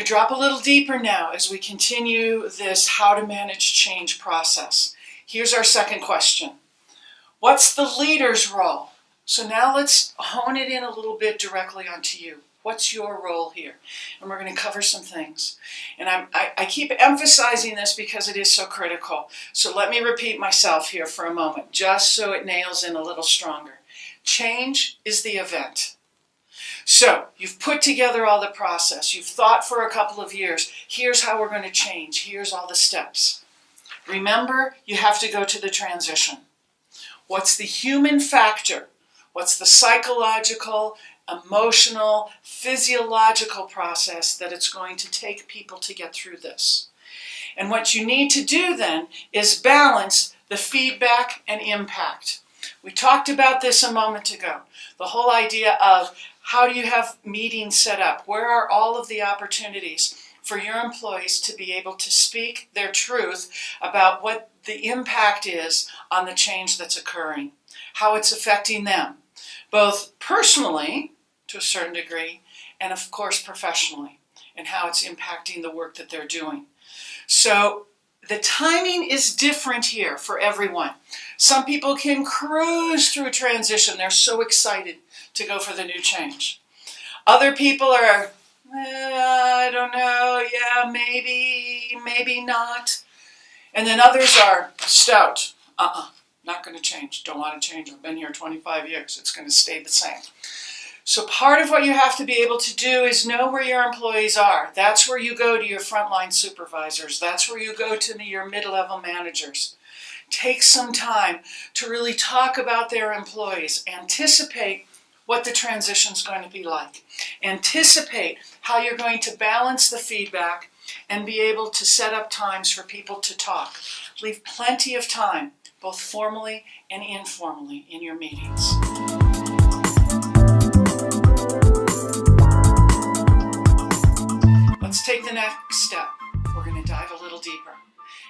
to drop a little deeper now as we continue this how to manage change process. Here's our second question. What's the leader's role? So now let's hone it in a little bit directly onto you. What's your role here? And we're going to cover some things. And I keep emphasizing this because it is so critical. So let me repeat myself here for a moment, just so it nails in a little stronger. Change is the event. So you've put together all the process. You've thought for a couple of years. Here's how we're going to change. Here's all the steps. Remember, you have to go to the transition. What's the human factor? What's the psychological, emotional, physiological process that it's going to take people to get through this? And what you need to do then is balance the feedback and impact. We talked about this a moment ago. The whole idea of how do you have meetings set up? Where are all of the opportunities for your employees to be able to speak their truth about what the impact is on the change that's occurring, how it's affecting them, both personally, to a certain degree, and of course professionally, and how it's impacting the work that they're doing. So the timing is different here for everyone. Some people can cruise through a transition. They're so excited to go for the new change. Other people are, I don't know, yeah, maybe not. And then others are stout. Not going to change. Don't want to change. I've been here 25 years. It's going to stay the same. So part of what you have to be able to do is know where your employees are. That's where you go to your frontline supervisors. That's where you go to your mid-level managers. Take some time to really talk about their employees. Anticipate what the transition is going to be like. Anticipate how you're going to balance the feedback and be able to set up times for people to talk. Leave plenty of time, both formally and informally, in your meetings. Let's take the next step. We're going to dive a little deeper.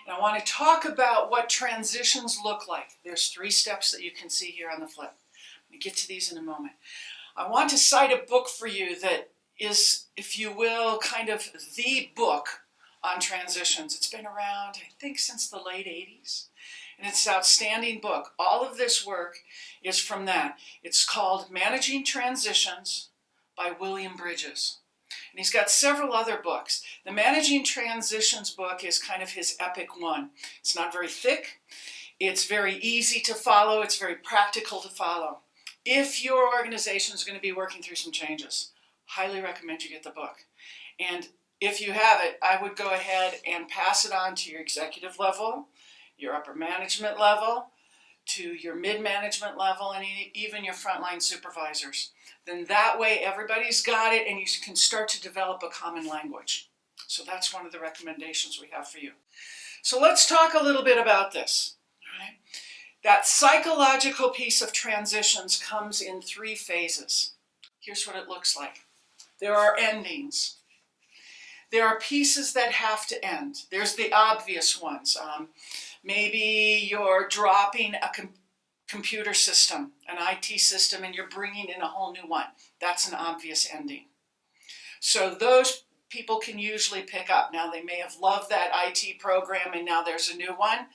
And I want to talk about what transitions look like. There's 3 steps that you can see here on the flip. I'm going to get to these in a moment. I want to cite a book for you that is, if you will, kind of the book on transitions. It's been around, I think, since the late 80s. And it's an outstanding book. All of this work is from that. It's called Managing Transitions by William Bridges. And he's got several other books. The Managing Transitions book is kind of his epic one. It's not very thick. It's very easy to follow. It's very practical to follow. If your organization is going to be working through some changes, highly recommend you get the book. And if you have it, I would go ahead and pass it on to your executive level, your upper management level, to your mid-management level, and even your frontline supervisors. Then that way everybody's got it and you can start to develop a common language. So that's one of the recommendations we have for you. So let's talk a little bit about this. All right? That psychological piece of transitions comes in 3 phases. Here's what it looks like. There are endings. There are pieces that have to end. There's the obvious ones. Maybe you're dropping a computer system, an IT system, and you're bringing in a whole new one. That's an obvious ending. So those people can usually pick up. Now, they may have loved that IT program and now there's a new one.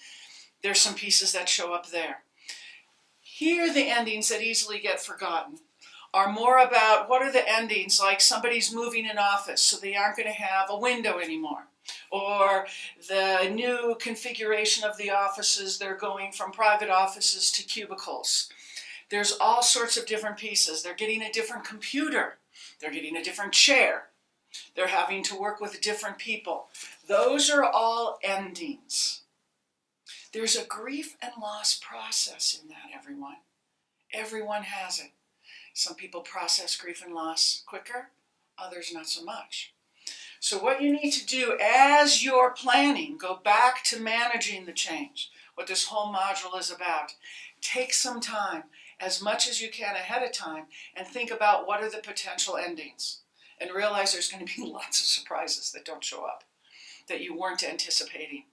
There's some pieces that show up there. Here, the endings that easily get forgotten are more about what are the endings, like somebody's moving an office so they aren't going to have a window anymore. Or the new configuration of the offices, they're going from private offices to cubicles. There's all sorts of different pieces. They're getting a different computer. They're getting a different chair. They're having to work with different people. Those are all endings. There's a grief and loss process in that, everyone. Everyone has it. Some people process grief and loss quicker, others not so much. So what you need to do as you're planning, go back to managing the change, what this whole module is about. Take some time, as much as you can ahead of time, and think about what are the potential endings. And realize there's going to be lots of surprises that don't show up, that you weren't anticipating,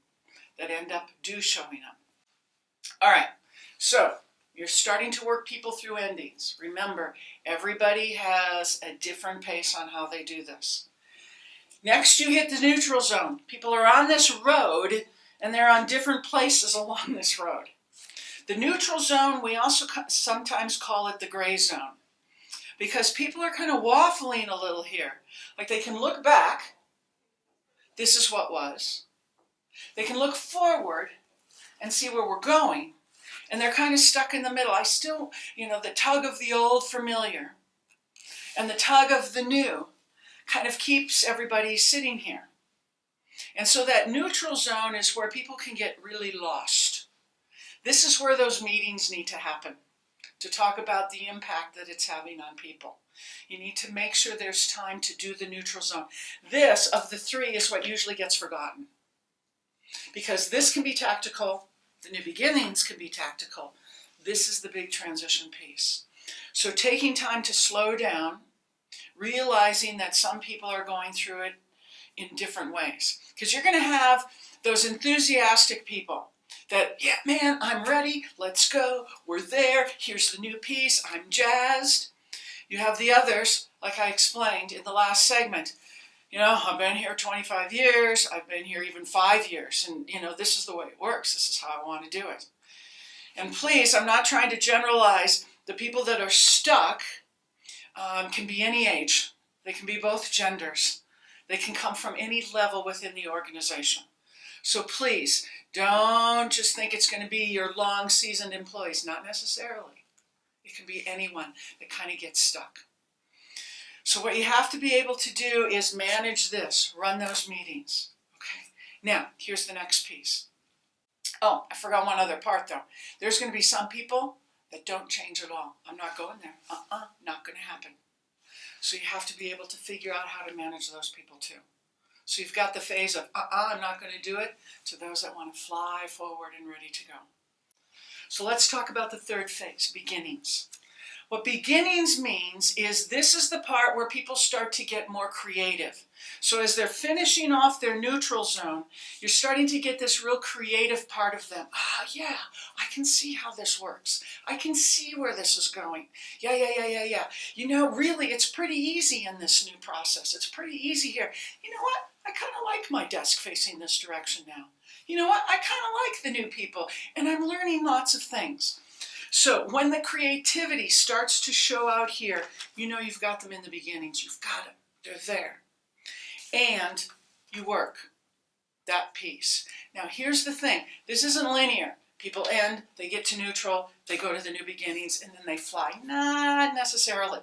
that end up showing up. All right, so you're starting to work people through endings. Remember, everybody has a different pace on how they do this. Next, you hit the neutral zone. People are on this road, and they're on different places along this road. The neutral zone, we also sometimes call it the gray zone, because people are kind of waffling a little here. Like they can look back, this is what was. They can look forward and see where we're going, and they're kind of stuck in the middle. I still, the tug of the old familiar and the tug of the new kind of keeps everybody sitting here. And so that neutral zone is where people can get really lost. This is where those meetings need to happen, to talk about the impact that it's having on people. You need to make sure there's time to do the neutral zone. This, of the three, is what usually gets forgotten. Because this can be tactical, the new beginnings can be tactical. This is the big transition piece. So taking time to slow down, realizing that some people are going through it in different ways. Because you're going to have those enthusiastic people that, yeah, man, I'm ready, let's go, we're there, here's the new piece, I'm jazzed. You have the others, like I explained in the last segment. I've been here 25 years, I've been here even 5 years, and this is the way it works, this is how I want to do it. And please, I'm not trying to generalize. The people that are stuck can be any age. They can be both genders. They can come from any level within the organization. So please, don't just think it's going to be your long seasoned employees. Not necessarily. It can be anyone that kind of gets stuck. So what you have to be able to do is manage this, run those meetings. Okay. Now, here's the next piece. Oh, I forgot one other part though. There's going to be some people that don't change at all. I'm not going there. Not going to happen. So you have to be able to figure out how to manage those people too. So you've got the phase of, I'm not going to do it, to those that want to fly forward and ready to go. So let's talk about the third phase, beginnings. What beginnings means is this is the part where people start to get more creative. So as they're finishing off their neutral zone, you're starting to get this real creative part of them. Yeah, I can see how this works. I can see where this is going. Yeah. Really, it's pretty easy in this new process. It's pretty easy here. You know what? I kind of like my desk facing this direction now. You know what? I kind of like the new people, and I'm learning lots of things. So when the creativity starts to show out here, you've got them in the beginnings. You've got them. They're there. And you work that piece. Now, here's the thing. This isn't linear. People end, they get to neutral, they go to the new beginnings, and then they fly. Not necessarily.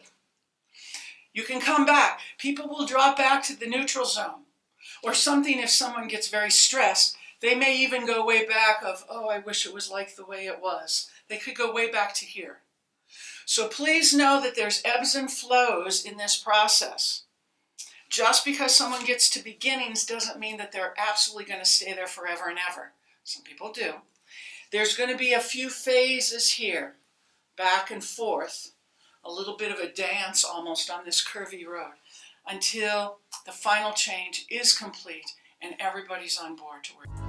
You can come back. People will drop back to the neutral zone. Or something, if someone gets very stressed, they may even go way back of, I wish it was like the way it was. They could go way back to here. So please know that there's ebbs and flows in this process. Just because someone gets to beginnings doesn't mean that they're absolutely going to stay there forever and ever. Some people do. There's going to be a few phases here, back and forth, a little bit of a dance almost on this curvy road, until the final change is complete and everybody's on board to work.